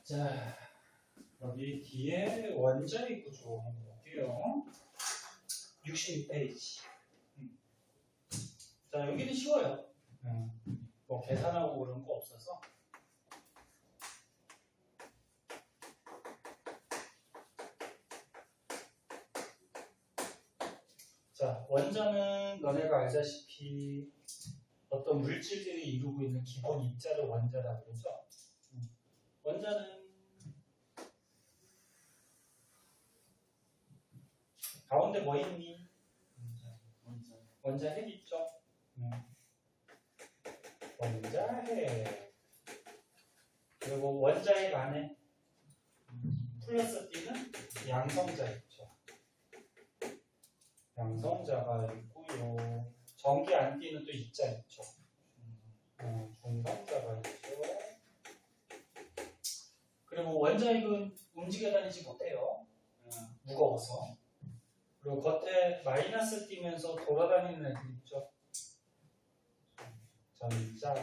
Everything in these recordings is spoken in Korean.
자, 여기 뒤에 원자의 구조 한번 볼게요. 62페이지. 자, 여기는 쉬워요. 뭐 계산하고 그런 거 없어서. 자, 원자는 너네가 알다시피 어떤 물질들이 이루고 있는 기본 입자를 원자라고 그러죠. 원자는 가운데 뭐 있니? 원자핵 있죠? 원자핵. 그리고 원자핵 안에 플러스 D는 양성자 있죠. 양성자가 있고요. 전기 안 D는 또 입자 있죠. 중성자가 있죠. 그리고 원자핵은 움직여 다니지 못해요. 무거워서. 그리고 겉에 마이너스 띄면서 돌아다니는 애들 있죠. 전자.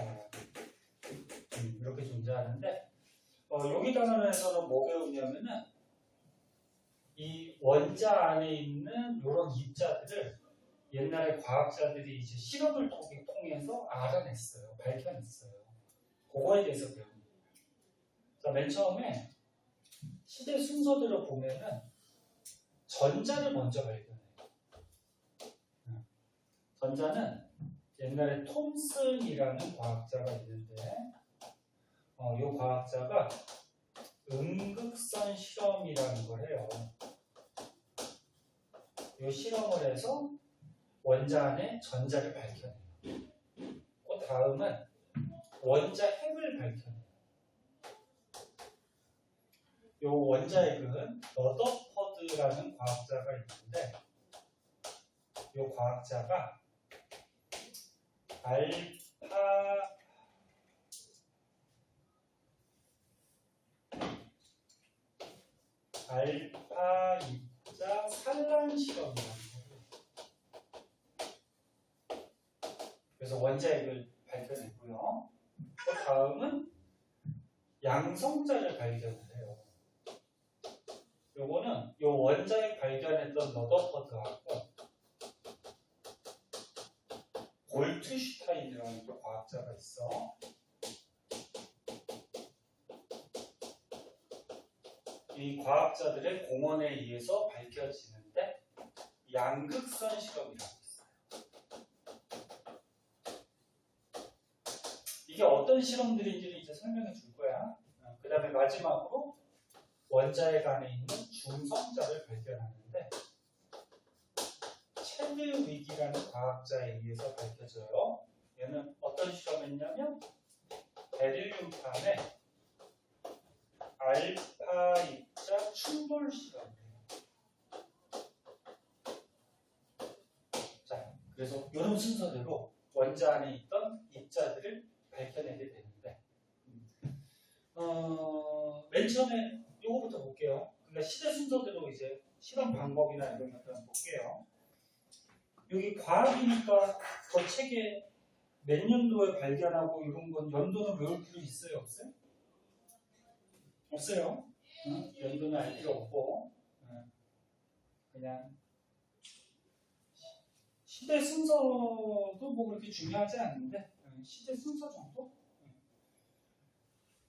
이렇게 존재하는데, 여기 단원에서는 뭐 배우냐면은, 이 원자 안에 있는 이런 입자들을 옛날에 과학자들이 이제 실험을 통해서 알아냈어요. 밝혀냈어요. 그거에 대해서 배웁니다. 자, 맨 처음에 시대 순서대로 보면은 전자를 먼저 발견해요. 전자는 옛날에 톰슨이라는 과학자가 있는데, 이 과학자가 음극선 실험이라는 걸 해요. 이 실험을 해서 원자 안에 전자를 발견해요. 그 다음은 원자핵을 발견해요. 이 원자핵은 러더퍼드라는 과학자가 있는데, 이 과학자가 알파 입자 산란 실험이라는 거예요. 그래서 원자핵을 발견했고요. 그 다음은 양성자를 발견을 해요. 요거는 요 원자핵 발견했던 러더퍼드하고 볼트슈타인이라는 또 과학자가 있어. 이 과학자들의 공헌에 의해서 밝혀지는데 양극선 실험이라고 있어요. 이게 어떤 실험들인지를 이제 설명해 줄 거야. 그 다음에 마지막으로 원자핵 안에 있는 중성자를 발견하는데 체드 위기라는 과학자에 의해서 밝혀져요. 얘는 어떤 실험했냐면 베릴륨판에 알파 입자 충돌 실험이에요. 자, 그래서 이런 순서대로 원자 안에 있던 입자들을 발견하게 되는데, 맨 처음에 이거부터 볼게요. 그러니까 시대 순서대로 이제 실험 방법이나 이런 것들 한번 볼게요. 여기 과학이니까 저 책에 몇 년도에 발견하고 이런 건 연도는 외울 필요 있어요? 없어요? 없어요. 연도는 알 필요 없고, 그냥 시대 순서도 뭐 그렇게 중요하지 않은데 시대 순서 정도?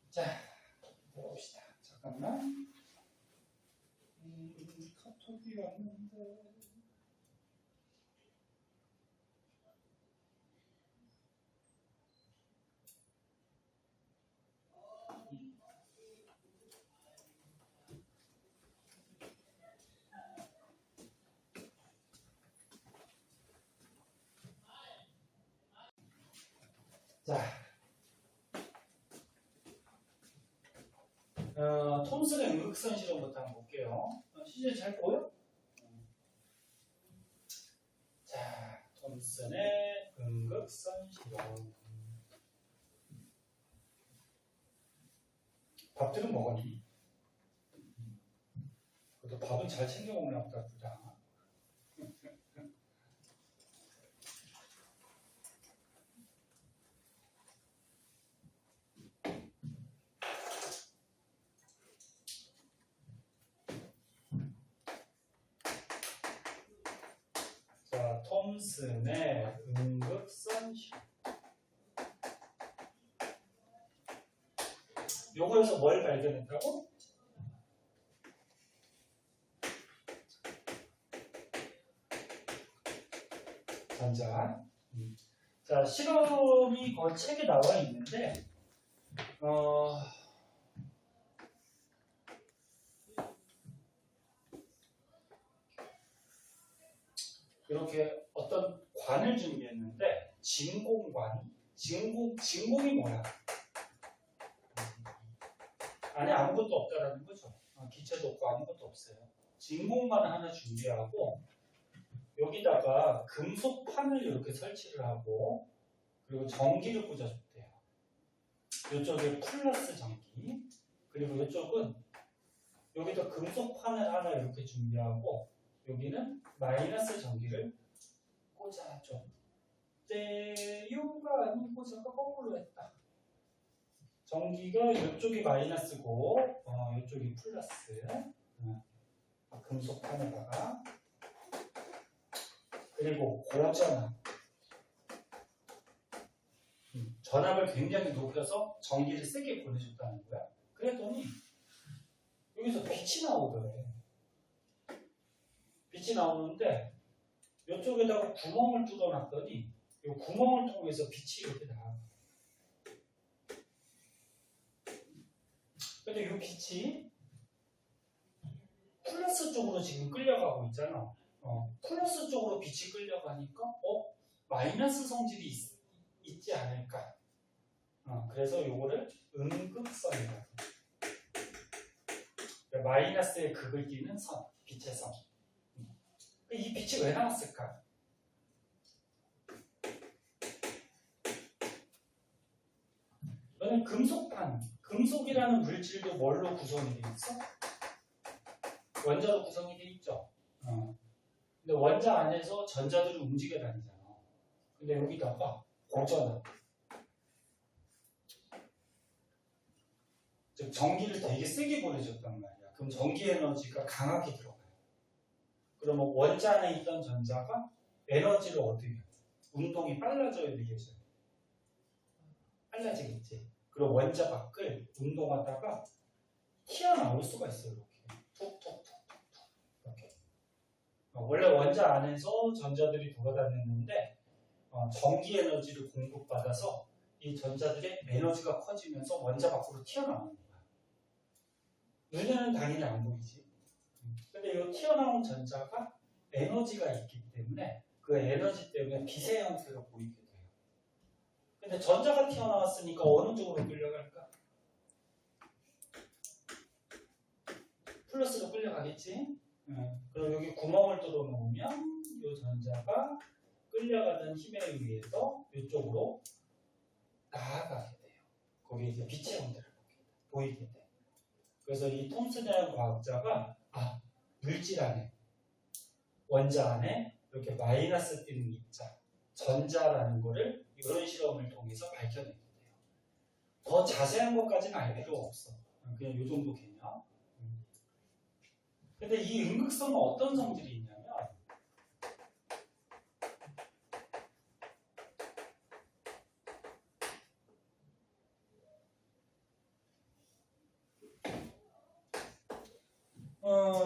자, 봅시다. 잠깐만. 카톡이 왔는데. 자, 톰슨의 음극선 실험부터 한번 볼게요. 시제 잘 보여? 자, 톰슨의 음극선 실험. 밥들은 먹었니? 그래도 밥은 잘 챙겨 먹나 보다, 보다. 톰슨의 음극선 시험. 요거에서 뭘 발견했다고? 전자. 자, 실험이 그 책에 나와 있는데, 이렇게 어떤 관을 준비했는데, 진공이 뭐야? 안에 아무것도 없다라는 거죠. 기체도 없고 아무것도 없어요. 진공관을 하나 준비하고, 여기다가 금속판을 이렇게 설치를 하고, 그리고 전기를 꽂아줬대요. 이쪽에 플러스 전기, 그리고 이쪽은 여기다 금속판을 하나 이렇게 준비하고, 여기는 마이너스 전기를 꽂아줘. 이유가 아니고 잠깐 거꾸로 했다. 전기가 이쪽이 마이너스고 이쪽이 플러스. 금속판에다가 그리고 고전압. 전압을 굉장히 높여서 전기를 세게 보내줬다는 거야. 그랬더니 여기서 빛이 나오더래. 빛이 나오는데 이쪽에다가 구멍을 뚫어놨더니 이 구멍을 통해서 빛이 이렇게 나와. 근데 이 빛이 플러스 쪽으로 지금 끌려가고 있잖아. 플러스 쪽으로 빛이 끌려가니까 마이너스 성질이 있지 않을까. 그래서 요거를 음극선이라고. 마이너스의 극을 띠는 선, 빛의 선. 이 빛이 왜 나왔을까? 너는 금속이라는 물질도 뭘로 구성이 되어 있어? 원자로 구성이 되어 있죠. 근데 원자 안에서 전자들이 움직여 다니잖아. 근데 여기다가 고전압, 즉 전기를 되게 세게 보내줬단 말이야. 그럼 전기 에너지가 강하게 들어가요. 그러면 원자 안에 있던 전자가 에너지를 어떻게 해요? 운동이 빨라져야 되겠죠. 빨라지겠지. 그럼 원자 밖을 운동하다가 튀어나올 수가 있어요. 이렇게 툭툭툭툭 이렇게. 원래 원자 안에서 전자들이 돌아다녔는데 전기 에너지를 공급받아서 이 전자들의 에너지가 커지면서 원자 밖으로 튀어나오는 거야. 눈에는 당연히 안 보이지. 근데 이 튀어나온 전자가 에너지가 있기 때문에 그 에너지 때문에 빛의 형태로 보이게 돼요. 근데 전자가 튀어나왔으니까 어느 쪽으로 끌려갈까? 플러스로 끌려가겠지? 그럼 여기 구멍을 뚫어 놓으면 이 전자가 끌려가는 힘에 의해서 이쪽으로 나아가게 돼요. 거기에 이제 빛의 형태를 보이게 돼요. 그래서 이 톰슨이라는 과학자가 물질 안에, 원자 안에 이렇게 마이너스 띄는 입자, 전자라는 거를 이런 실험을 통해서 밝혀내게 돼요. 더 자세한 것까지는 알 필요가 없어. 그냥 이 정도 개념. 근데 이 음극선은 어떤 성질이 있냐면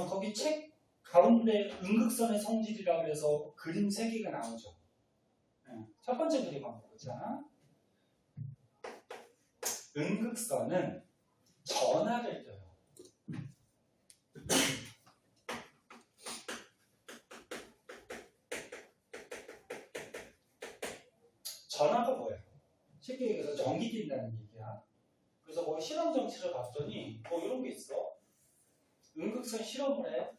거기 책 가운데 음극선의 성질이라고 해서 그림 3개가 나오죠. 첫 번째 그림 한번 보자. 음극선은 전하를 둬요. 전하가 뭐야? 쉽게 얘기해서 전기 띈다는 얘기야. 그래서 거기 실험 정치를 봤더니 이런 게 있어. 음극선 실험을 해.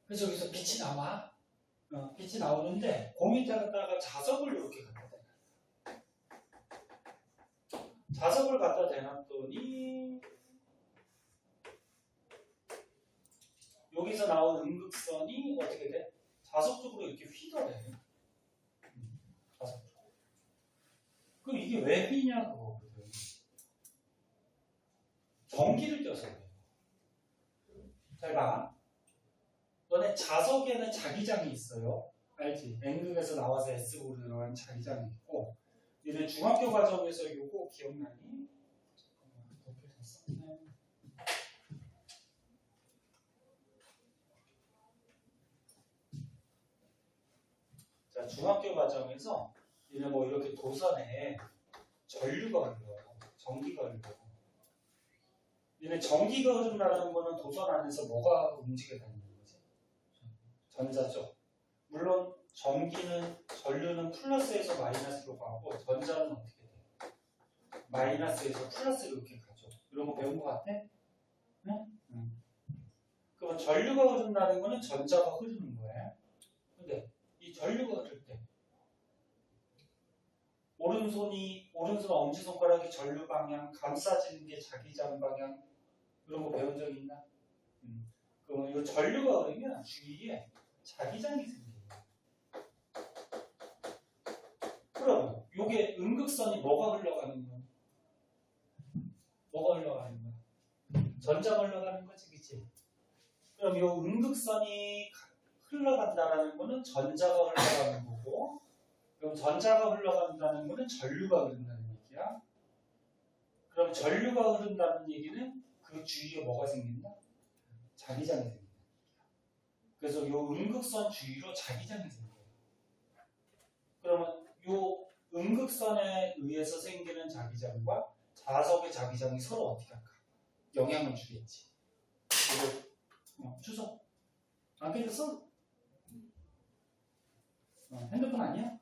그래서 여기서 빛이 나와. 빛이 나오는데 그 밑에다가 자석을 이렇게 갖다 대놨어. 자석을 갖다 대놨더니 여기서 나온 음극선이 어떻게 돼? 자석 쪽으로 이렇게 휘더래. 자석 쪽으로. 그럼 이게 왜 휘냐 그거거든. 전기를 떼어서 그래요. 잘 봐. 너네 자석에는 자기장이 있어요. 알지? N극에서 나와서 S로 들어가는 자기장이 있고, 얘네 중학교 과정에서 요거 기억나니? 자, 중학교 과정에서 얘네 뭐 이렇게 도선에 전류가 흘러요. 전기가 흘러요. 얘네 전기가 흐른다는 거는 도선 안에서 뭐가 움직여 다니는 거지? 전자죠. 물론 전류는 플러스에서 마이너스로 가고 전자는 어떻게 돼요? 마이너스에서 플러스로 이렇게 가죠. 이런 거 배운 거 같아? 네? 그럼 전류가 흐른다는 거는 전자가 흐르는 거예요. 근데 이 전류가 흐를 때 오른손 엄지손가락이 전류 방향, 감싸지는 게 자기장 방향 이런 거 배운 적 있나? 그럼 이 전류가 흐르면 주위에 자기장이 생겨요. 그럼 요게 음극선이 뭐가 흘러가는 거야? 뭐가 흘러가는 거야? 전자가 흘러가는 거지, 그치? 그럼 요 음극선이 흘러간다라는 거는 전자가 흘러가는 거고, 그럼 전자가 흘러간다는 거는 전류가 흐른다는 얘기야. 그럼 전류가 흐른다는 얘기는 그 주위에 뭐가 생긴다? 자기장이 생긴다. 그래서 요 음극선 주위로 자기장이 생겨요. 그러면 요 음극선에 의해서 생기는 자기장과 자석의 자기장이 서로 어떻게 할까? 영향을 주겠지. 이거 주소. 안 깨졌어? 핸드폰 아니야?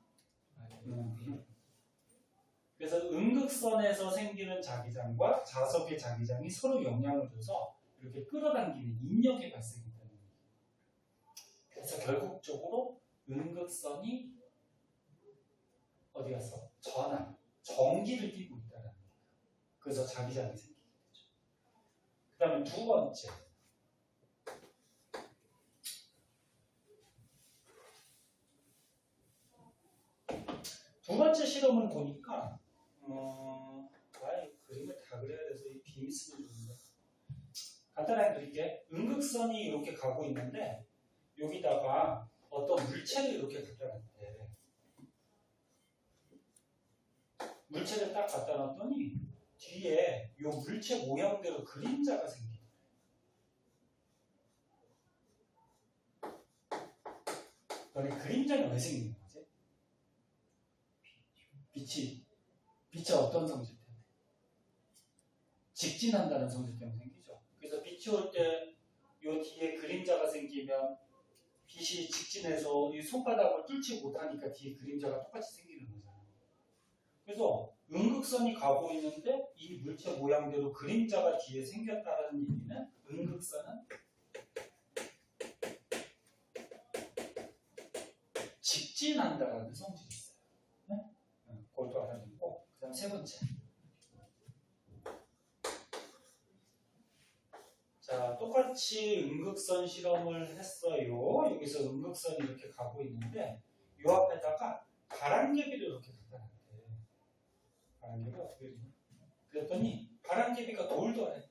그래서 음극선에서 생기는 자기장과 자석의 자기장이 서로 영향을 줘서 이렇게 끌어당기는 인력이 발생된다는 얘기예요. 그래서 결국적으로 음극선이 어디 갔어? 전기를 띠고 있다는 거예요. 그래서 자기장이 생기게 되죠. 그 다음에 두 번째. 두 번째 실험을 보니까 그림을 다 그려야 돼서 이 빔 쓰는 중인데 간단하게 그릴게. 음극선이 이렇게 가고 있는데 여기다가 어떤 물체를 이렇게 갖다 놨대. 물체를 딱 갖다 놨더니 뒤에 이 물체 모양대로 그림자가 생기네. 너네 그림자는 왜 생기는 거지? 빛이 어떤 성질 때문에? 직진한다는 성질 때문에 생기죠. 그래서 빛이 올 때 이 뒤에 그림자가 생기면 빛이 직진해서 이 손바닥을 뚫지 못하니까 뒤에 그림자가 똑같이 생기는 거잖아요. 그래서 음극선이 가고 있는데 이 물체 모양대로 그림자가 뒤에 생겼다는 얘기는 음극선은 직진한다라는 성질이 있어요. 네? 그것도 알아두고 그 다음 세 번째. 자, 똑같이 음극선 실험을 했어요. 여기서 음극선이 이렇게 가고 있는데 이 앞에다가 바람개비를 이렇게 갖다 놨대. 바람개비가 어떻게 되냐? 그랬더니 바람개비가 돌더래.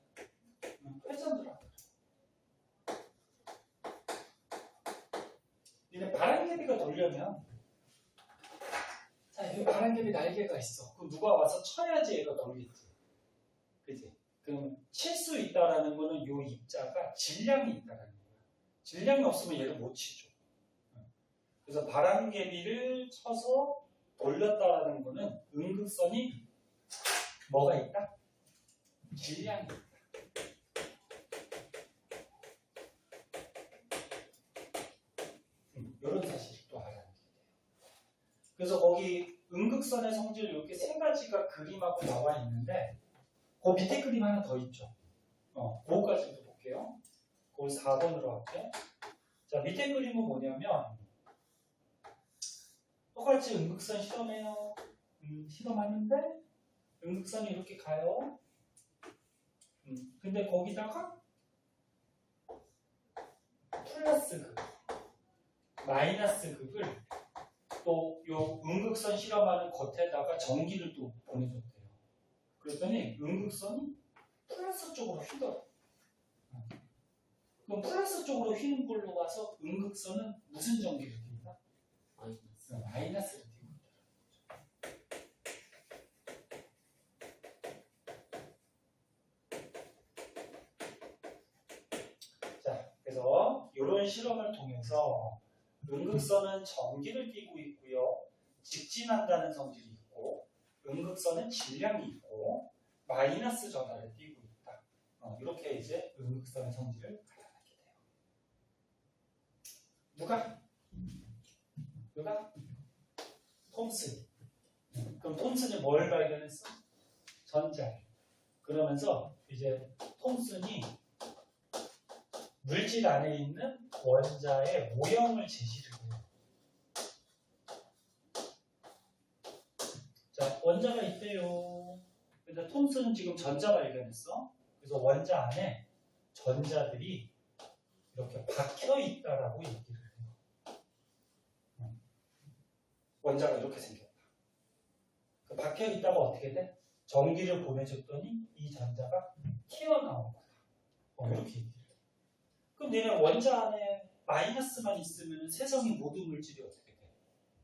회전을 하더래. 얘네 바람개비가 돌려면 자, 여기 바람개비 날개가 있어. 그럼 누가 와서 쳐야지 얘가 돌겠지. 그지? 그럼 칠 수 있다라는 거는 요 입자가 질량이 있다라는 거야. 질량이 없으면 얘를 못 치죠. 그래서 바람개비를 쳐서 돌렸다라는 거는 음극선이 뭐가 있다? 질량이 있다. 이런 사실을 또 알아야 돼요. 그래서 거기 음극선의 성질 이렇게 세 가지가 그림하고 나와 있는데 그 밑에 그림 하나 더 있죠. 그거까지도 볼게요. 그걸 4번으로 할게. 자, 밑에 그림은 뭐냐면 똑같이 음극선 실험해요. 실험하는데 음극선이 이렇게 가요. 근데 거기다가 플러스 극, 마이너스 극을 또 요 음극선 실험하는 겉에다가 전기를 또 보내줬대요. 그랬더니 음극선이 플러스 쪽으로 휘돌아. 그럼 플러스 쪽으로 휘는 걸로 와서 음극선은 무슨 전기를 띱니다? 마이너스를 띱니다. 자, 그래서 이런 실험을 통해서 음극선은 전기를 띠고 있고요. 직진한다는 성질이 있고, 음극선은 질량이 있고, 마이너스 전하를 띠고 있다. 이렇게 이제 음극선의 성질을 가려내게 돼요. 누가? 톰슨. 그럼 톰슨이 뭘 발견했어? 전자. 그러면서 이제 톰슨이 물질 안에 있는 원자의 모형을 제시를 해요. 자, 원자가 있대요. 근데 톰슨은 지금 전자 발견했어. 그래서 원자 안에 전자들이 이렇게 박혀 있다라고 얘기를 해요. 원자가 이렇게 생겼다. 그 박혀 있다가 어떻게 돼? 전기를 보내줬더니 이 전자가 튀어나온 거다. 이렇게 얘기를 해요. 그럼 얘네 원자 안에 마이너스만 있으면 세상의 모든 물질이 어떻게 돼?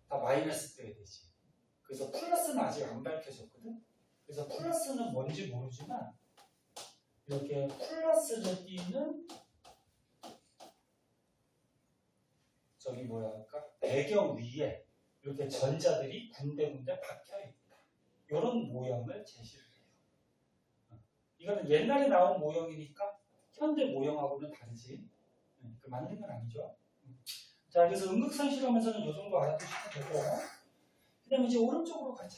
다 마이너스 돼야 되지. 그래서 플러스는 아직 안 밝혀졌거든. 그래서 플러스는 뭔지 모르지만 이렇게 플러스를 띄는 저기 뭐라 할까? 배경 위에 이렇게 전자들이 군데군데 박혀 있다. 이런 모형을 제시를 해요. 이거는 옛날에 나온 모형이니까 현대 모형하고는 다르지. 그 맞는 건 아니죠. 자, 그래서 음극선 실험에서는 이 정도 알아두시면 되고, 그 다음에 이제 오른쪽으로 가자.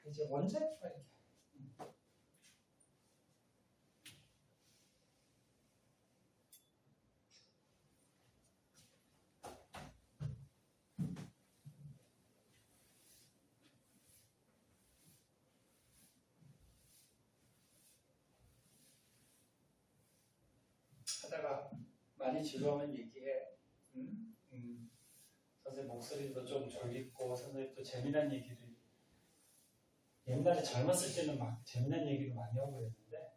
이제 원자핵 발견. 하다가 많이 지루하면 얘기해. 선생님 목소리도 좀 졸리고 선생님 또 재미난 얘기를 옛날에 젊었을 때는 막 재미난 얘기도 많이 하고 그랬는데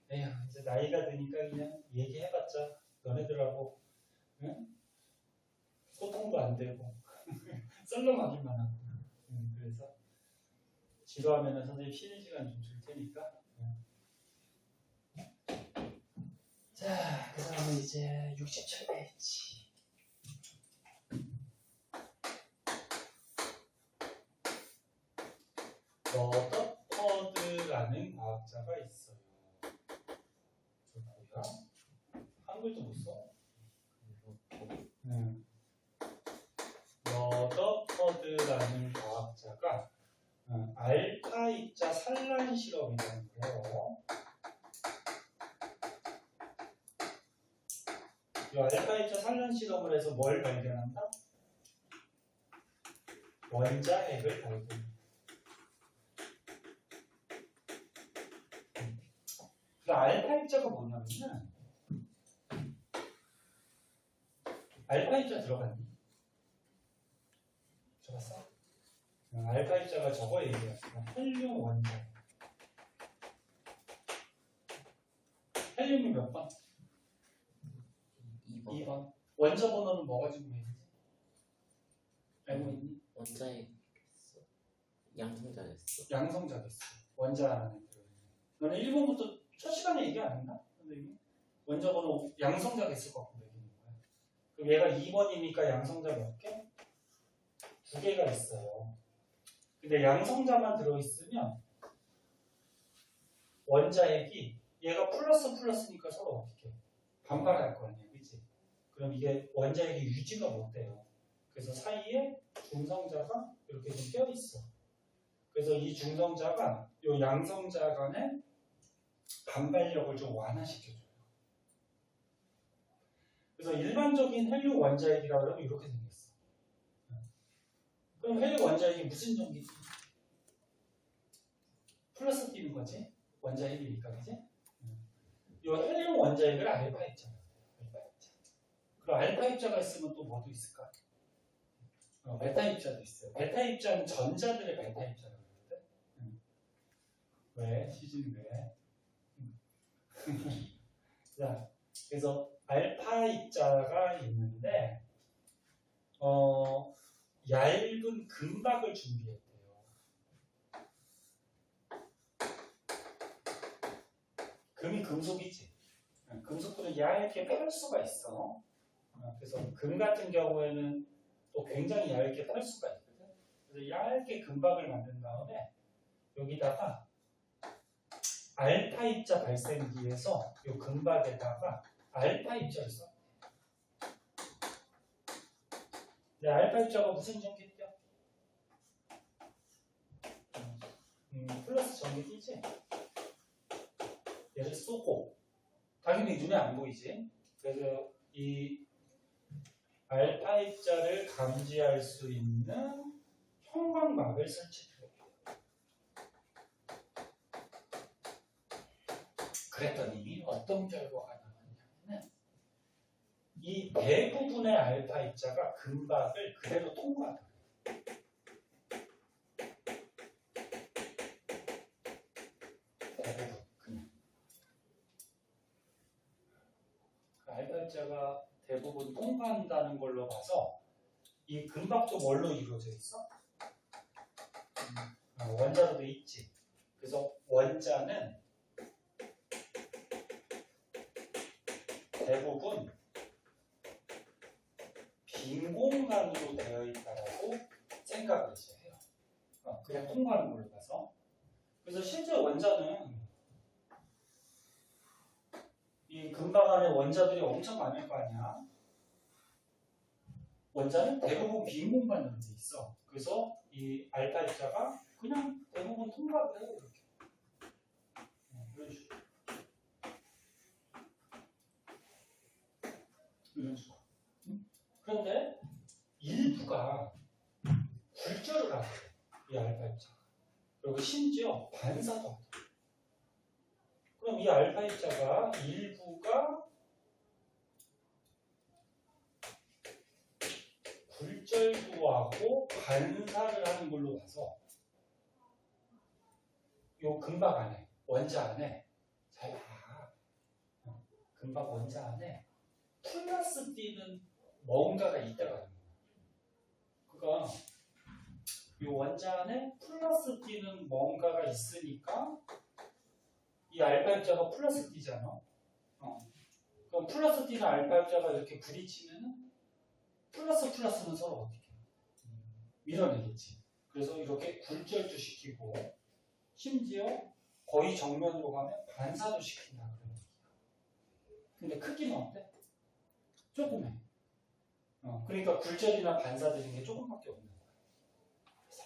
에휴 이제 나이가 드니까 그냥 얘기해봤자 너네들하고 응? 소통도 안 되고 썰렁하기만 하고 그래서 지루하면 선생님 쉬는 시간 좀 줄 테니까 자, 그 다음에 이제 67페이지. 러더퍼드라는 과학자가 있어요. 저 뭐야? 한글도 못 써? 러더퍼드라는 과학자가 알파 입자 산란 실험이라는 거예요. 이 알파 입자 산란 실험을 해서 뭘 발견한다? 원자핵을 발견한다. 그 알파 입자가 뭐냐면은 알파 입자 들어갔니? 들어갔어? 알파 입자가 저거 얘기했어. 헬륨 원자핵. 헬륨이 몇 번? 2번. 원자 번호는 뭐 가지고 있지? 알고 있니? 원자핵 양성자였어. 양성자겠어. 원자 안에 들어있는. 너는 1번부터 첫 시간에 얘기 안 했나? 선생님이? 원자 번호 양성자겠을 것 같고 얘기하는 거야. 그럼 얘가 2번이니까 양성자 몇 개? 2개가 있어요. 근데 양성자만 들어있으면 원자핵이 얘가 플러스니까 서로 어떻게 반발할 거 아니야. 그치? 그럼 이게 원자핵이 유지가 못 돼요. 그래서 사이에 중성자가 이렇게 좀 껴있어. 그래서 이 중성자가 이 양성자 간의 반발력을 좀 완화시켜줘요. 그래서 일반적인 헬륨 원자핵이라고 하면 이렇게 생겼어. 그럼 헬륨 원자핵이 무슨 전기지? 플러스 띄는 거지? 원자핵이니까, 그지? 이 헬륨 원자핵을 알파 입자라고 해요. 알파 입자. 그럼 알파 입자가 있으면 또 뭐도 있을까? 베타 입자도 있어요. 베타 입자는 전자들의 베타 입자라고 그러거든. 왜? 시즌 왜? 자, 그래서 알파 입자가 있는데 얇은 금박을 준비했대요. 금이 금속이지. 금속들은 얇게 펼 수가 있어. 그래서 금 같은 경우에는 또 굉장히 얇게 펼 수가 있거든. 그래서 얇게 금박을 만든 다음에 여기다가 알파 입자 발생기에서 이 금박에다가 알파 입자를 써. 근데 알파 입자가 무슨 전기죠? 플러스 전기이지. 얘를 쏘고 당연히 눈에 안 보이지. 그래서 이 알파 입자를 감지할 수 있는 형광막을 설치해요. 그랬더니 어떤 결과가 나왔냐면 이 대부분의 알파 입자가 금박을 그대로 통과하더라고요. 대부분 그냥. 알파 입자가 대부분 통과한다는 걸로 봐서 이 금박도 뭘로 이루어져 있어? 원자로도 있지. 그래서 원자는 대부분 빈 공간으로 되어 있다라고 생각을 해요. 그냥 통과하는 걸로 봐서. 그래서 실제 원자는 이 금박 안에 원자들이 엄청 많을 거 아니야. 원자는 대부분 빈 공간으로 돼 있어. 그래서 이 알파 입자가 그냥 대부분 통과를 해요. 이렇게. 이런 식으로. 이런 식으로. 그런데 일부가 굴절을 하고 이 알파 입자가. 그리고 심지어 반사도 하고. 그럼 이 알파 입자가 일부가 굴절도 하고 반사를 하는 걸로 봐서 요 금박 안에, 원자 안에 잘 봐. 금박 원자 안에 플러스 띄는 뭔가가 있다가 하는 거야. 그러니까 이 원자 안에 플러스 띄는 뭔가가 있으니까 이 알파 입자가 플러스 띄잖아. 그럼 플러스 띄는 알파 입자가 이렇게 부딪히면은 플러스 플러스는 서로 어떻게 밀어내겠지. 그래서 이렇게 굴절도 시키고 심지어 거의 정면으로 가면 반사도 시킨다. 근데 크기는 어때? 조금해. 그러니까 굴절이나 반사되는 게 조금밖에 없는 거야. 그래서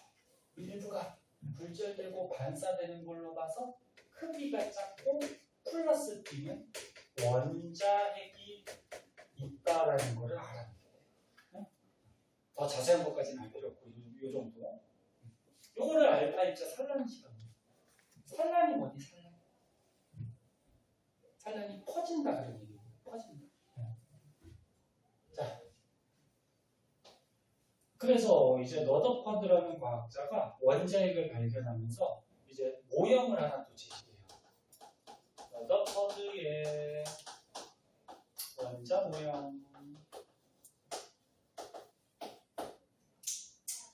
일부가 굴절되고 반사되는 걸로 봐서 크기가 작고 플러스 T는 원자핵이 있다라는 거를 알아야 돼. 더 자세한 것까지는 알 필요 없고 이 정도. 요거를 알파 입자 산란 시간. 산란이 뭐니? 산란. 산란이 퍼진다 그런 얘기예요. 퍼진다. 자, 그래서 이제 러더퍼드라는 과학자가 원자핵을 발견하면서 이제 모형을 하나 또 제시해요. 러더퍼드의 원자 모형.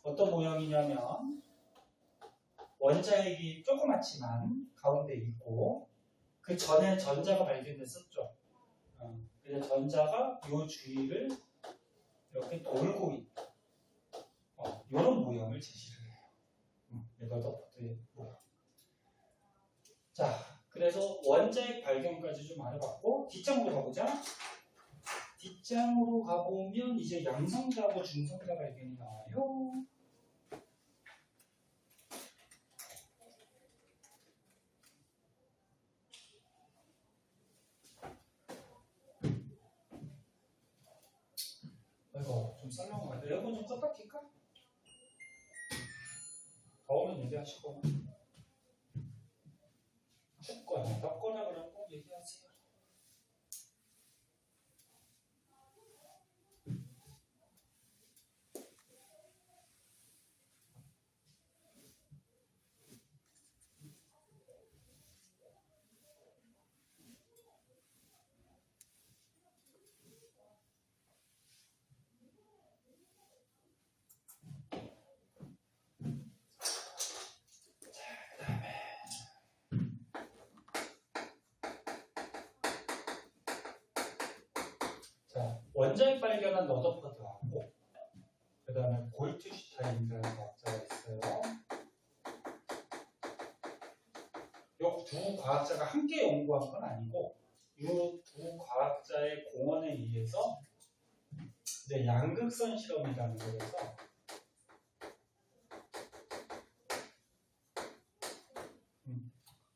어떤 모형이냐면 원자핵이 조그맣지만 가운데 있고 그 전에 전자가 발견됐었죠. 그래서 전자가 이 주위를 이렇게 돌고 있다. 이런 모형을 제시를 해요. 러더퍼드의 모형. 자, 그래서 원자핵 발견까지 좀 알아봤고 뒷장으로 가보자. 뒷장으로 가보면 이제 양성자하고 중성자 발견이 나와요. 아이고 좀 썰렁하다. 에어컨 좀 껐다 킬까? 더우면 얘기하시고 춥거나 덥거나 그러면 꼭 얘기하세요. 원자핵 발견한 러더퍼드하고 그 다음에 골트슈타인이라는 과학자가 있어요. 이 두 과학자가 함께 연구한 건 아니고 이 두 과학자의 공헌에 의해서 이제 양극선 실험이라는 거에서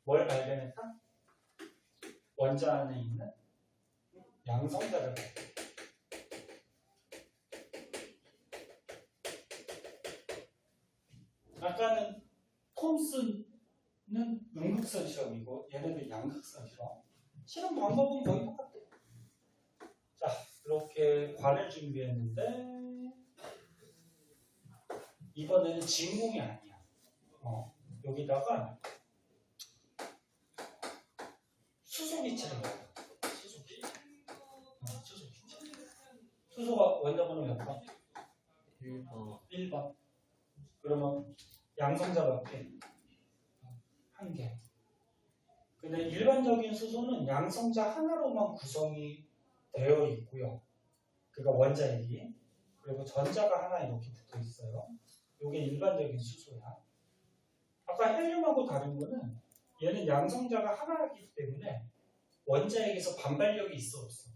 뭘 발견했다? 원자 안에 있는 양성자를 발견했다. 아까는 톰슨은 음극선 실험이고 얘네들 양극선 실험. 실험 방법은 거의 똑같아. 자, 이렇게 관을 준비했는데 이번에는 진공이 아니야. 여기다가 수소기체를 넣어요. 수소가 원자번호 몇 번? 1번. 그러면 양성자 몇 개? 1개. 근데 일반적인 수소는 양성자 하나로만 구성이 되어 있고요. 그러니까 원자핵이. 그리고 전자가 하나 이렇게 붙어 있어요. 이게 일반적인 수소야. 아까 헬륨하고 다른 거는 얘는 양성자가 하나이기 때문에 원자핵에서 반발력이 있어 없어?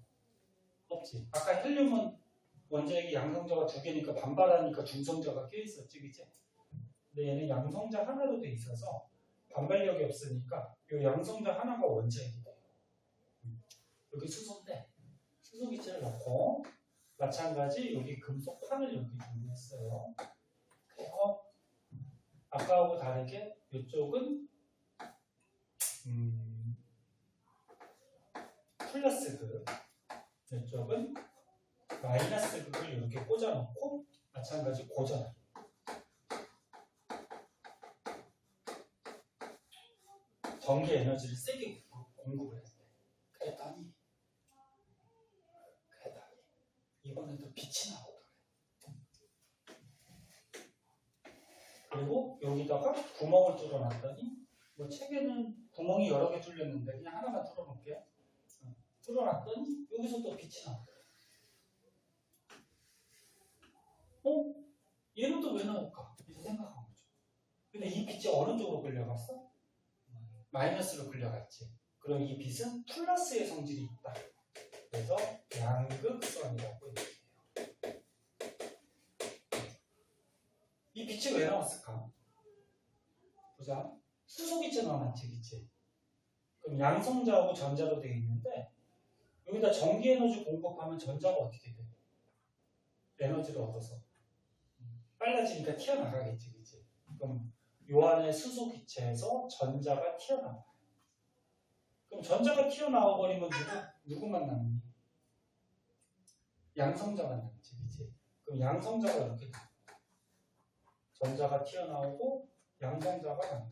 없지. 아까 헬륨은 원자핵이 양성자가 두 개니까 반발하니까 중성자가 껴있었지, 그치? 근데 얘는 양성자 하나로 돼 있어서 반발력이 없으니까 이 양성자 하나가 원자핵이 돼요. 여기 수소인데 수소기체를 넣고 마찬가지 여기 금속판을 이렇게 준비했어요. 그리고 아까하고 다르게 이쪽은 플러스 극, 이쪽은 마이너스 극을 이렇게 꽂아놓고 마찬가지 고전을. 전기 에너지를 세게 공급을 했어요. 그랬더니 이번에도 빛이 나오더래. 그리고 여기다가 구멍을 뚫어놨더니 뭐 책에는 구멍이 여러 개 뚫렸는데 그냥 하나만 뚫어놓을게. 뚫어놨더니 여기서 또 빛이 나오더래. 얘는 또 왜 나올까? 이렇게 생각한 거죠. 근데 이 빛이 어느 쪽으로 끌려갔어? 마이너스로 끌려갔지. 그럼 이 빛은 플러스의 성질이 있다. 그래서 양극선이라고 얘기해요. 이 빛이 왜 나왔을까? 보자. 수소기체 나왔지, 그치? 그럼 양성자하고 전자로 되어 있는데 여기다 전기 에너지 공급하면 전자가 어떻게 돼? 에너지를 얻어서 빨라지니까 튀어나가겠지, 그치? 그럼 요 안에 수소기체에서 전자가 튀어나와요. 그럼 전자가 튀어나와 버리면 누구만 남니? 양성자만 남지, 그치? 그럼 양성자가 이렇게 돼. 전자가 튀어나오고 양성자가 남아.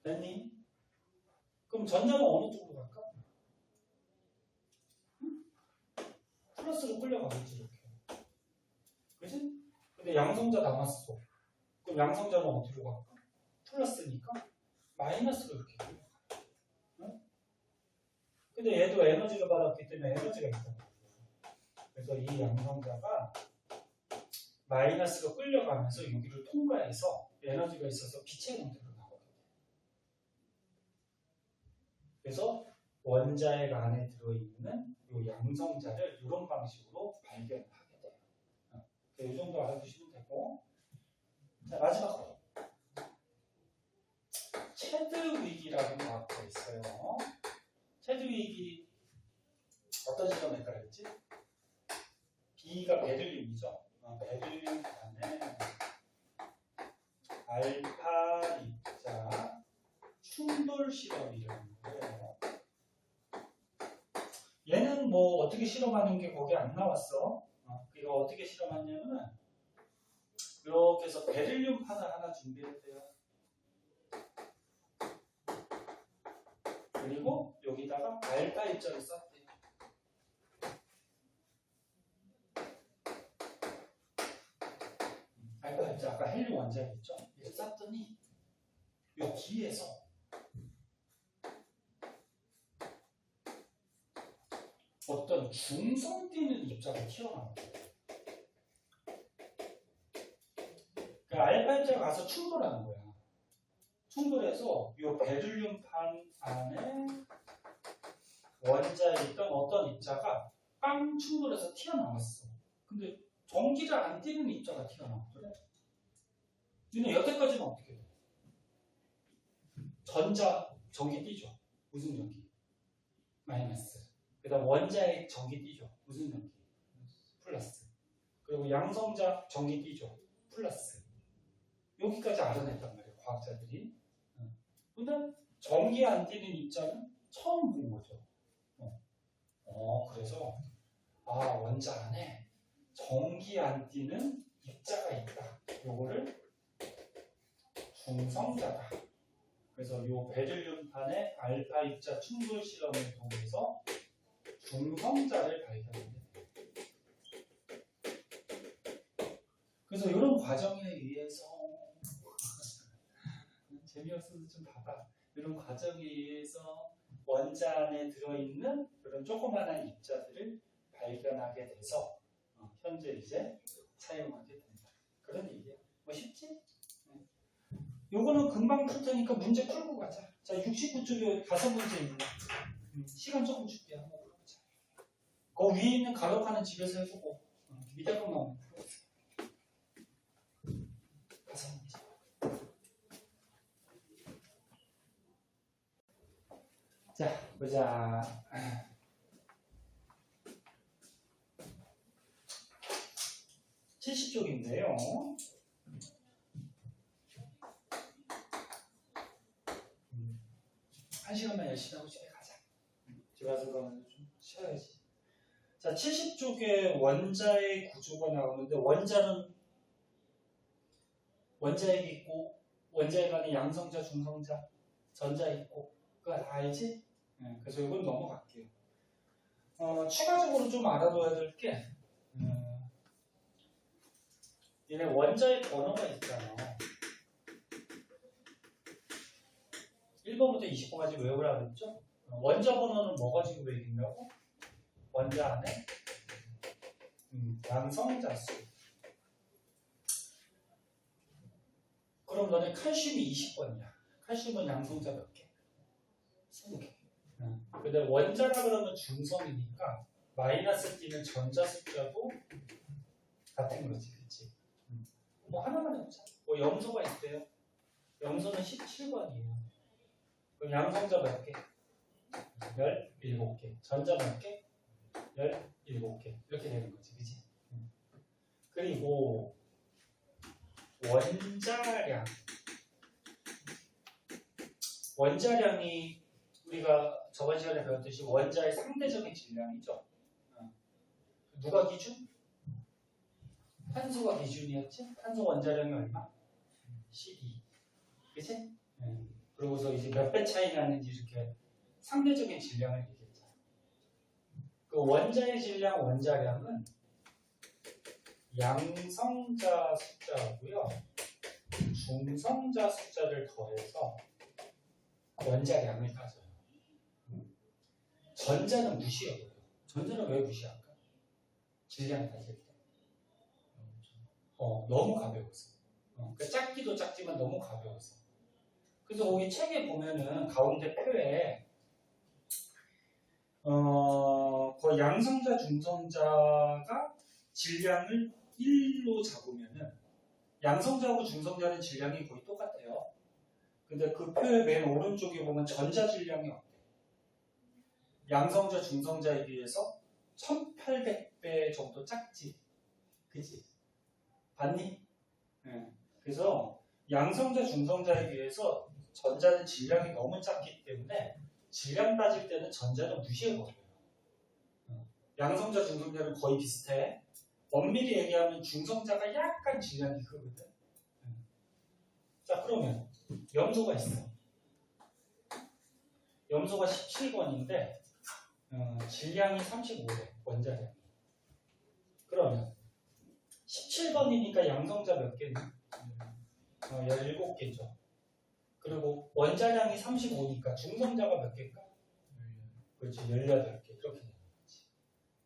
됐니? 그럼 전자는 어느 쪽으로 갈까? 플러스로 끌려가겠지, 이렇게. 그치? 근데 양성자 남았어. 그럼 양성자는 어디로 갈까? 플러스니까 마이너스로 이렇게 끌려가. 응? 근데 얘도 에너지를 받았기 때문에 에너지가 있잖아. 그래서 이 양성자가 마이너스로 끌려가면서 여기를 통과해서 에너지가 있어서 빛의 형태로 나오거든요. 그래서 원자핵 안에 들어있는 이 양성자를 이런 방식으로 발견하게 돼요. 이 정도 알아두시면 되고. 자, 마지막으로 체드윅이라는 과학자 있어요. 체드윅이 어떤 실험을 했지? B가 베를린이죠. 베를린 안에 알파 입자 충돌 실험이라는 거예요. 얘는 뭐 어떻게 실험하는 게 거기 안 나왔어. 그러니까 어떻게 실험하냐면은 이렇게 해서 베릴륨판을 하나 준비했대요. 그리고 여기다가 알파 입자를 썼대요. 알파 입자 아까 헬륨 원자였죠. 이렇게 쐈더니 이 뒤에서 어떤 중성 띄는 입자가 튀어나와요. 그 알파 입자가 가서 충돌하는 거야. 충돌해서 이 베릴륨판 안에 원자에 있던 어떤 입자가 빵 충돌해서 튀어나왔어. 근데 전기를 안 띄는 입자가 튀어나왔더래. 얘는 여태까지는 어떻게 돼? 전기 띄죠. 무슨 전기? 마이너스. 그 다음 원자의 전기 띄죠. 무슨 전기? 플러스. 그리고 양성자 전기 띄죠. 플러스. 여기까지 알아냈단 말이에요. 과학자들이. 근데 전기 안 띄는 입자는 처음 본 거죠. 그래서 원자 안에 전기 안 띄는 입자가 있다. 요거를 중성자다. 그래서 요 베릴륨판의 알파 입자 충돌 실험을 통해서 중성자를 발견합니다. 그래서 이런 과정에 의해서 재미없어도 좀 봐봐. 이런 과정에 의해서 원자 안에 들어있는 그런 조그마한 입자들을 발견하게 돼서 현재 이제 사용하게 된다. 그런 얘기야. 뭐 쉽지? 요거는 금방 풀 테니까 문제 풀고 가자. 자, 69쪽에 5문제입니다. 시간 조금 줄게. 한번 풀어보자. 그 위에 있는 가로카는 집에서 해보고 밑에 것만 풀어보자. 5문제. 자, 보자. 70쪽인데요. 한 시간만 열심히 하고 집에 가자. 집에 가서 그러면 좀 쉬어야지. 자, 70쪽에 원자의 구조가 나오는데 원자는 원자핵이 있고 원자핵 안에 양성자, 중성자, 전자 있고 그거 다 알지? 그래서 이건 넘어갈게요. 추가적으로 좀 알아둬야 될 게 얘네 원자의 번호가 있잖아. 1번부터 20번까지 외우라고 했죠? 원자 번호는 뭐 가지고 외긴다고? 원자 안에 양성자 수. 그럼 너네 칼슘이 20번이야. 칼슘은 양성자 몇 개? 20개. 근데 원자라 그러면 중성이니까 마이너스 띄는 전자 숫자도 같은 거지, 그치? 뭐 하나만 해보자. 뭐 염소가 있대요. 염소는 17번이에요. 그럼 양성자 몇 개? 17개. 전자 몇 개? 17개. 이렇게 되는 거지, 그치? 그리고 원자량이 우리가 저번 시간에 배웠듯이 원자의 상대적인 질량이죠. 누가 기준? 탄소가 기준이었지? 탄소 원자량이 얼마? 12. 그치? 그러고서 이제 몇 배 차이 나는지 이렇게 상대적인 질량을 얘기했잖아. 그 원자의 질량, 원자량은 양성자 숫자고요. 중성자 숫자를 더해서 원자량을 따져요. 전자는 무시해요. 전자는 왜 무시할까? 질량 따질 때. 너무 가벼워서. 그러니까 작기도 작지만 너무 가벼워서. 그래서 거기 책에 보면은 가운데 표에 그 양성자, 중성자가 질량을 1로 잡으면은 양성자하고 중성자는 질량이 거의 똑같아요. 근데 그 표의 맨 오른쪽에 보면 전자 질량이 어때? 양성자, 중성자에 비해서 1800배 정도 작지. 그치? 봤니? 그래서 양성자, 중성자에 비해서 전자는 질량이 너무 작기 때문에 질량 따질 때는 전자는 무시해버려요. 양성자, 중성자는 거의 비슷해. 엄밀히 얘기하면 중성자가 약간 질량이 크거든. 자, 그러면 염소가 있어. 염소가 17번인데 질량이 35래. 원자량이. 그러면 17번이니까 양성자 몇 개니? 17개죠. 그리고 원자량이 35니까 중성자가 몇 개일까? 그렇지, 18개. 이렇게 되는 거지.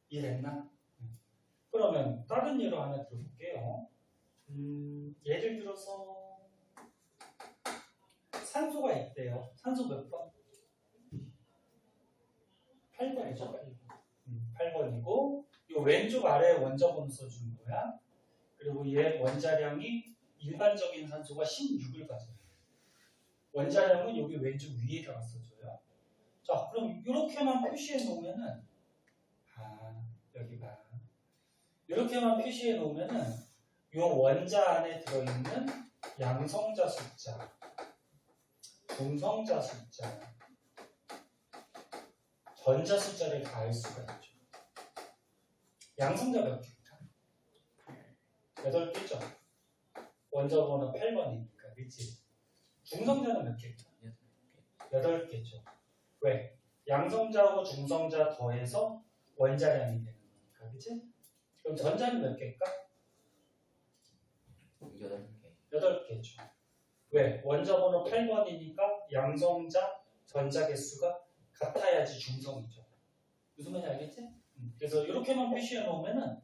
이해됐나? 그러면 다른 예로 하나 들어볼게요. 예를 들어서 산소가 있대요. 산소 몇 번? 8번이죠. 8번이고 이 왼쪽 아래에 원자번호 써주는 거야. 그리고 얘 원자량이 일반적인 산소가 16을 가져요. 원자량은 여기 왼쪽 위에다가 써줘요. 자, 그럼 이렇게만 표시해 놓으면은 여기 봐. 이렇게만 표시해 놓으면은 이 원자 안에 들어있는 양성자 숫자, 중성자 숫자, 전자 숫자를 다 알 수가 있죠. 양성자 몇 개일까? 8개죠. 원자번호 8번이니까, 그치? 중성자는 몇 개일까? 8개죠. 왜? 양성자하고 중성자 더해서 원자량이 되는 거니까, 그치? 그럼 전자는 몇 개일까? 8개. 8개죠. 왜? 원자번호 8번이니까 양성자, 전자 개수가 같아야지 중성이죠. 무슨 말인지 알겠지? 그래서 이렇게만 표시해 놓으면은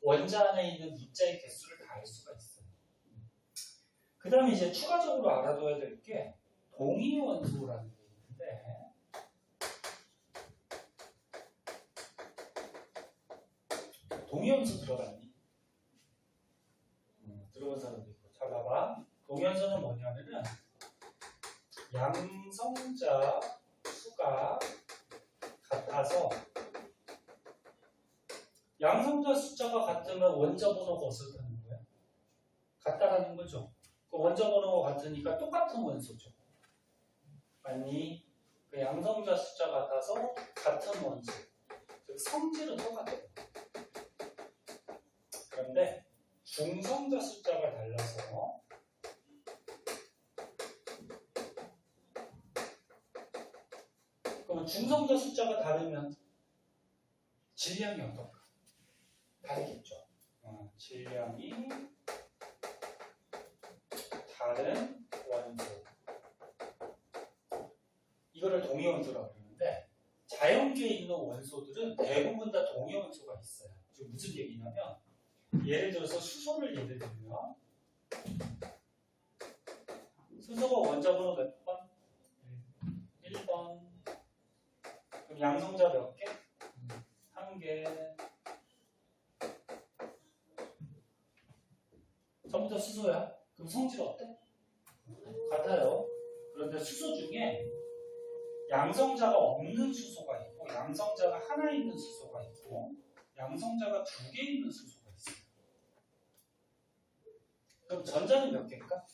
원자 안에 있는 입자의 개수를 다 알 수가 있어요. 그 다음에 이제 추가적으로 알아둬야 될 게 동위원소라는 게 있는데 동위원소 들어봤니? 들어본 사람도 있고. 자, 봐봐. 동위원소는 뭐냐면은 양성자 수가 같아서 양성자 숫자가 같으면 원자번호가 어떻다는 거야? 같다라는 거죠. 그 원자번호가 같으니까 똑같은 원소죠. 아니, 그 양성자 숫자 같아서 같은 원소. 즉 성질은 똑같아요. 그런데 중성자 숫자가 달라서 그러면 중성자 숫자가 다르면 질량이 어떨까? 다르겠죠. 질량이 다른 원소. 이거를 동위원소라고 그러는데 자연계에 있는 원소들은 대부분 다 동위원소가 있어요. 지금 무슨 얘기냐면 예를 들어서 수소를 예를 들면 수소가 원자번호 몇 번? 1번. 그럼 양성자 몇 개? 1개. 전부 다 수소야. 그럼 성질 어때? 같아요. 그런데 수소 중에 양성자가 없는 수소가 있고 양성자가 하나 있는 수소가 있고 양성자가 2개 있는 수소가 있어요. 그럼 전자는 몇 개일까?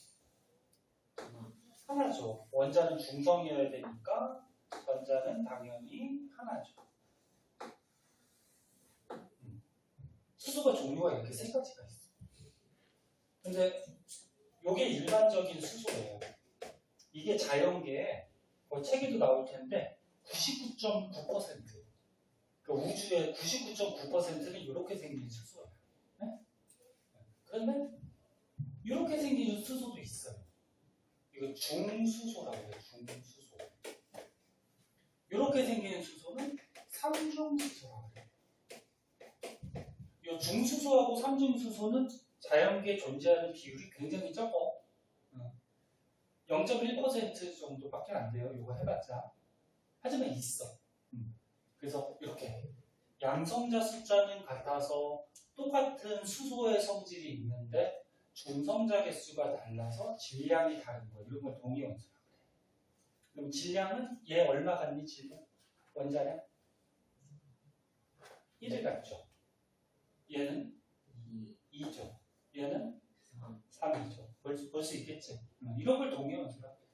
하나죠. 원자는 중성이어야 되니까 전자는 당연히 하나죠. 수소가 종류가 이렇게 3가지가 있어요. 근데 이게 일반적인 수소예요. 이게 자연계에 책에도 나올 텐데 99.9% 그 우주의 99.9%는 이렇게 생긴 수소예요. 네? 그런데 이렇게 생긴 수소도 있어요. 이거 중수소라고 해요. 중수소. 이렇게 생긴 수소는 삼중수소라고 해요. 이 중수소하고 삼중수소는 자연계에 존재하는 비율이 굉장히 적어. 0.1% 정도밖에 안 돼요. 이거 해봤자. 하지만 있어. 그래서 이렇게 양성자 숫자는 같아서 똑같은 수소의 성질이 있는데 중성자 개수가 달라서 질량이 다른 거. 이런 걸 동위원소라고 그래. 그럼 질량은 얘 얼마 같니? 질량? 원자량? 1을 갖죠. 얘는 2죠. 얘는 3이죠. 볼 수 있겠지. 이런 걸 동위원소라고 해요.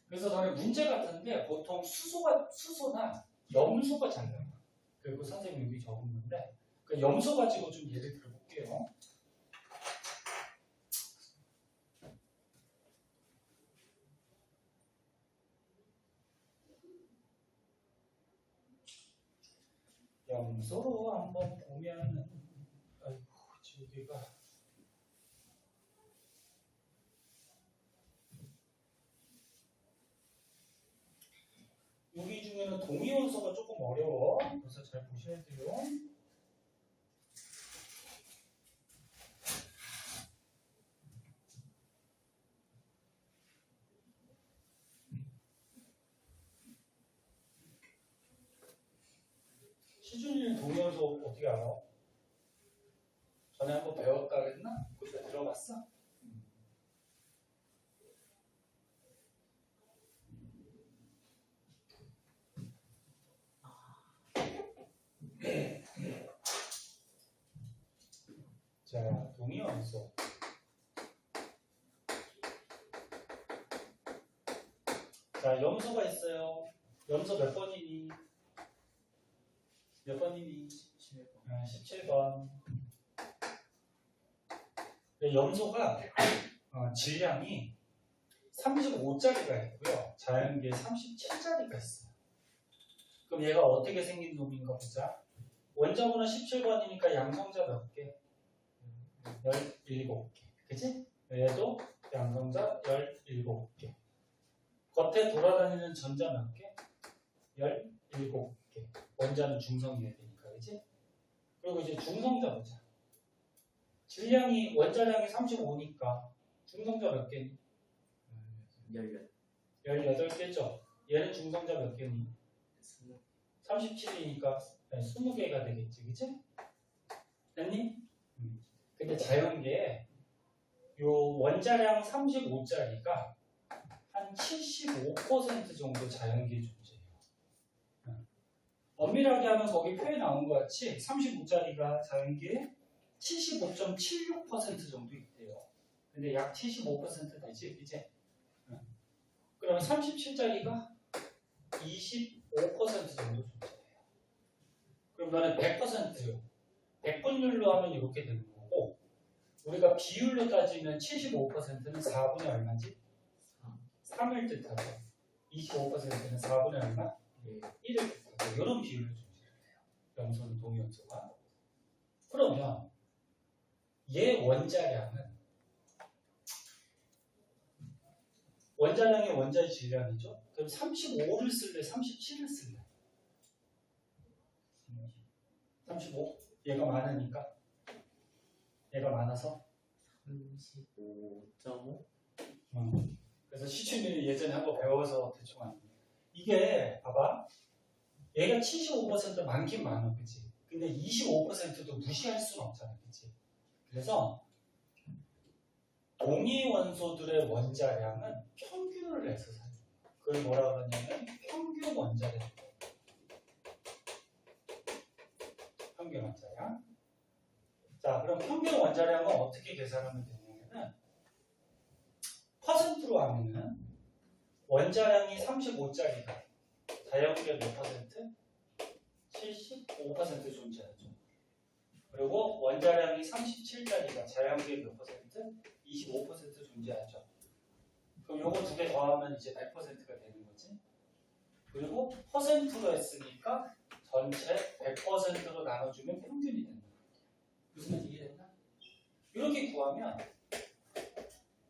그래서 너네 문제 같은데 보통 수소나 염소가 잘 나와. 그리고 선생님 여기 적었는데 그 염소 가지고 좀 예를 들어볼게요. 염소로 한번 보면은 아이고 저기가 여기 중에는 동위원소가 조금 어려워. 그래서 잘 보셔야 돼요. 시준일 동요소 어떻게 알아? 전에 한번 배웠다 그랬나? 그때 들어봤어? 자, 동의원소. 자, 염소가 있어요. 염소 몇 번이니? 몇 번이니? 17번. 염소가 질량이 35짜리가 있고요. 자연계에 37짜리가 있어요. 그럼 얘가 어떻게 생긴 놈인가 보자. 원자번호 17번이니까 양성자 몇 개? 17개. 그치? 얘도 양성자 17개. 겉에 돌아다니는 전자 몇 개? 17개. 원자는 중성이어야 되니까, 그치? 그리고 이제 중성자 보자. 질량이, 원자량이 35니까 중성자 몇 개니? 18개죠? 얘는 중성자 몇 개니? 37이니까 20개가 되겠지, 그치? 됐니? 근데 자연계에 요 원자량 35짜리가 한 75% 정도 자연계에 존재해요. 엄밀하게 하면 거기 표에 나온 것 같이 35짜리가 자연계에 75.76% 정도 있대요. 근데 약 75% 되지, 이제. 그러면 37짜리가 25% 정도 존재해요. 그럼 너는 100%요. 100분율로 하면 이렇게 되는 거고, 우리가 비율로 따지면 75%는 4분의 얼마지? 3을 뜻하고, 25%는 4분의 얼마? 1을 뜻하고, 이런 비율로 존재해요. 염소는 동위염소가. 그러면 얘 원자량은 원자량이 원자의 질량이죠. 그럼 35를 쓸래? 37을 쓸래? 35? 얘가 많으니까? 얘가 많아서? 35.5? 그래서 시춘이 예전에 한번 배워서 대충 아는 거예요. 이게 봐봐. 얘가 75% 많긴 많아, 그치? 근데 25%도 무시할 수는 없잖아, 그치? 그래서 동위 원소들의 원자량은 평균을 내서 사요. 그걸 뭐라 그러냐면 평균 원자량. 평균 원자량. 자, 그럼 평균 원자량은 어떻게 계산하면 되냐면은 퍼센트로 하면은 원자량이 35짜리가 자연계 몇 퍼센트? 75% 존재하죠. 그리고 원자량이 37짜리가 자연계 몇 퍼센트? 25% 존재하죠. 그럼 요거 두 개 더하면 이제 100%가 되는 거지. 그리고 퍼센트로 했으니까 전체 100%로 나눠주면 평균이 된다. 무슨 말인지 이해됐나? 이렇게 구하면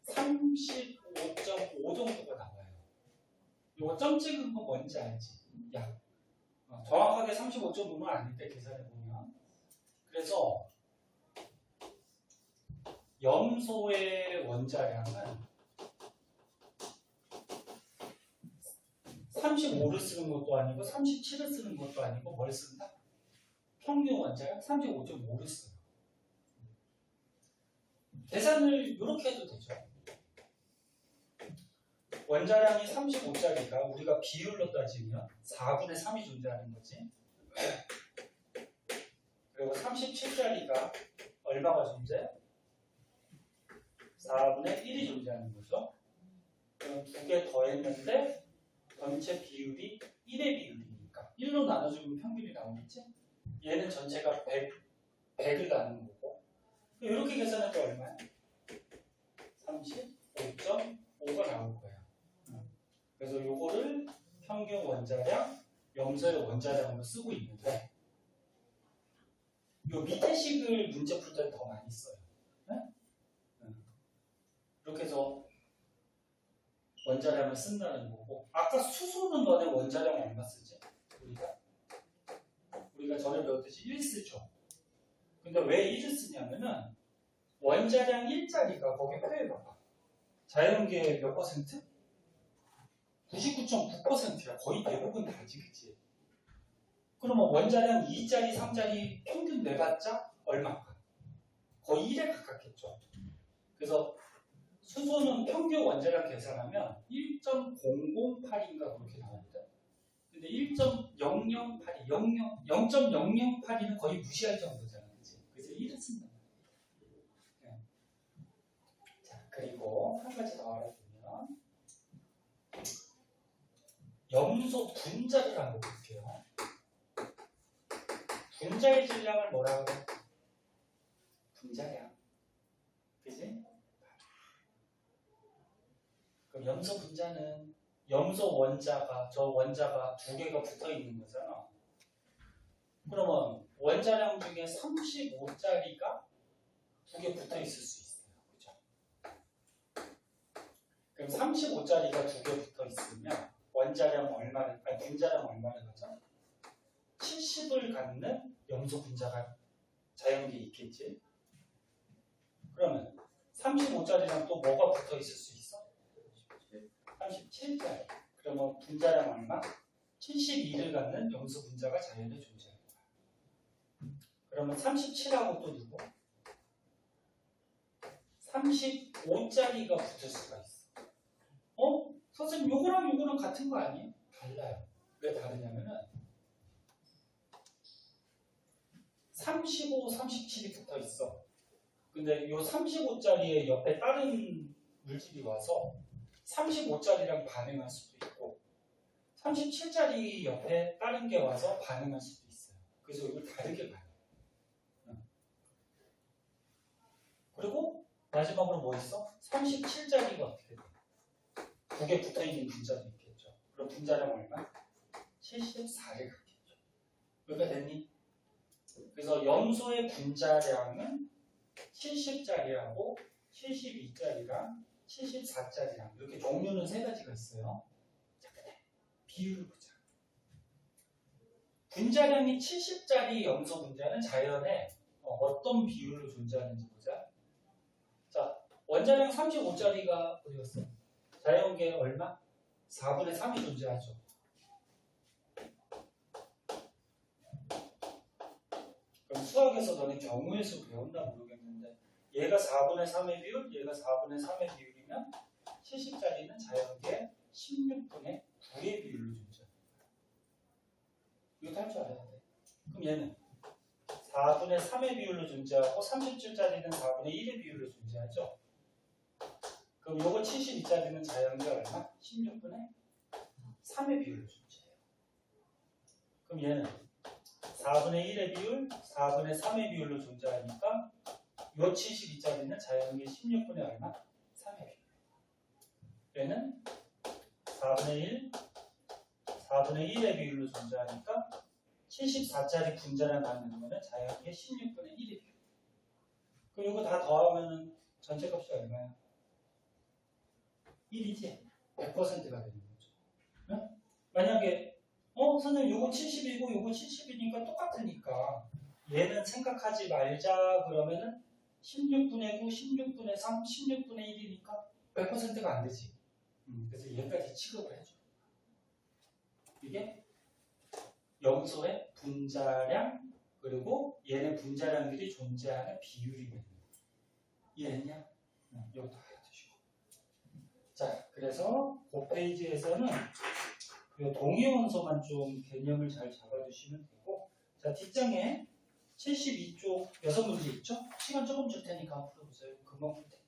35.5 정도가 나와요. 요거 점 찍은 거 뭔지 알지? 야, 정확하게 35.5는 아닌데 계산해보면. 그래서 염소의 원자량은 35를 쓰는 것도 아니고 37을 쓰는 것도 아니고 뭘 쓴다? 평균 원자량 35.5를 써요. 계산을 이렇게 해도 되죠. 원자량이 35짜리가 우리가 비율로 따지면 4분의 3이 존재하는 거지. 그리고 37짜리가 얼마가 존재해? 4분의 1이 존재하는 거죠. 그럼 두 개 더했는데 전체 비율이 1의 비율이니까 1로 나눠주면 평균이 나오겠지? 얘는 전체가 100을 나누는 거고. 이렇게 계산해도 얼마야? 35.5가 나올 거야. 그래서 요거를 평균 원자량, 염소의 원자량으로 쓰고 있는데 요 밑에 식을 문제 풀 때 더 많이 써요. 네? 이렇게 해서 원자량을 쓴다는 거고, 아까 수소는 너네 원자량 얼마 쓰지? 우리가 우리가 전에 배웠듯이 1 쓰죠. 근데 왜 1을 쓰냐면은 원자량 1짜리가 거기에 표해봐봐. 자연계의 몇 퍼센트? 99.9%야. 거의 대부분 다지, 그치? 그러면 원자량 2짜리, 3짜리 평균 내봤자 얼마일까? 거의 1에 가깝겠죠. 그래서 수소는 평균 원자량 계산하면 1.008인가 그렇게 나옵니다. 근데 1.008이 0.008이는 거의 무시할 정도잖아, 그치? 그래서 1을 쓴다. 네. 자, 그리고 한 가지 더 알아보면 염소 분자를 한번 볼게요. 분자의 질량을 뭐라고 해? 분자량. 그지? 그럼 염소 분자는 염소 원자가 저 원자가 두 개가 붙어 있는 거잖아. 그러면 원자량 중에 35짜리가 두 개 붙어 있을 수 있어요. 그죠? 그럼 35짜리가 두 개 붙어 있으면 원자량 얼마를, 아니 분자량 얼마를 가져? 70을 갖는 염소 분자가 자연계에 있겠지. 그러면 35짜리랑 또 뭐가 붙어 있을 수 있어? 37짜리. 그러면 분자량 얼마? 72를 갖는 염소 분자가 자연에 존재할 거야. 그러면 37하고 또 누구? 35짜리가 붙을 수가 있어. 선생님 요거랑 요거랑 같은 거 아니에요? 달라요. 왜 다르냐면은 35, 37이 붙어 있어. 근데 요 35짜리의 옆에 다른 물질이 와서 35짜리랑 반응할 수도 있고 37짜리 옆에 다른 게 와서 반응할 수도 있어요. 그래서 이걸 다르게 봐요. 그리고 마지막으로 뭐 있어? 37짜리가 어떻게 돼? 두 개 붙어있는 분자도 있겠죠. 그럼 분자량 얼마? 74를 갖겠죠. 여기가 됐니? 그래서 염소의 분자량은 70짜리하고 72짜리랑 74짜리랑 이렇게 종류는 세 가지가 있어요. 자, 그래. 비율을 보자. 분자량이 70짜리 염소 분자는 자연에 어떤 비율로 존재하는지 보자. 자, 원자량 35짜리가 어디 갔어? 자연계에 얼마? 4분의 3이 존재하죠. 그럼 수학에서 너는 경우의 수 배웠나 모르겠는데 얘가 4분의 3의 비율, 얘가 4분의 3의 비율이면 70짜리는 자연계 16분의 9의 비율로 존재합니다. 이거 할 줄 알아야 돼. 그럼 얘는 4분의 3의 비율로 존재하고 37짜리는 4분의 1의 비율로 존재하죠. 그럼 요거 72짜리는 자연계 얼마? 16분의 3의 비율로 존재해요. 그럼 얘는 4분의 1의 비율, 4분의 3의 비율로 존재하니까 요 72짜리는 자연계 16분의 얼마? 3의 비율. 얘는 4분의 1, 4분의 1의 비율로 존재하니까 74짜리 분자량 갖는 거는 자연계 16분의 1의 비율. 그럼 이거 다 더하면 전체 값이 얼마야? 1이지? 100%가 되는 거죠. 응? 만약에 선생님 요거 70이고 요거 70이니까 똑같으니까 얘는 생각하지 말자 그러면은 16분의 9, 16분의 3, 16분의 1이니까 100%가 안 되지. 그래서 얘까지 취급을 해줘. 이게 염소의 분자량 그리고 얘네 분자량들이 존재하는 비율이 되는 거야. 이해했냐? 이것도 알아두시고. 자, 그래서 그 페이지에서는 이 동위원소만 좀 개념을 잘 잡아주시면 되고, 자, 뒷장에 72쪽 6문제 있죠? 시간 조금 줄 테니까 풀어보세요. 금방 풀 테니까.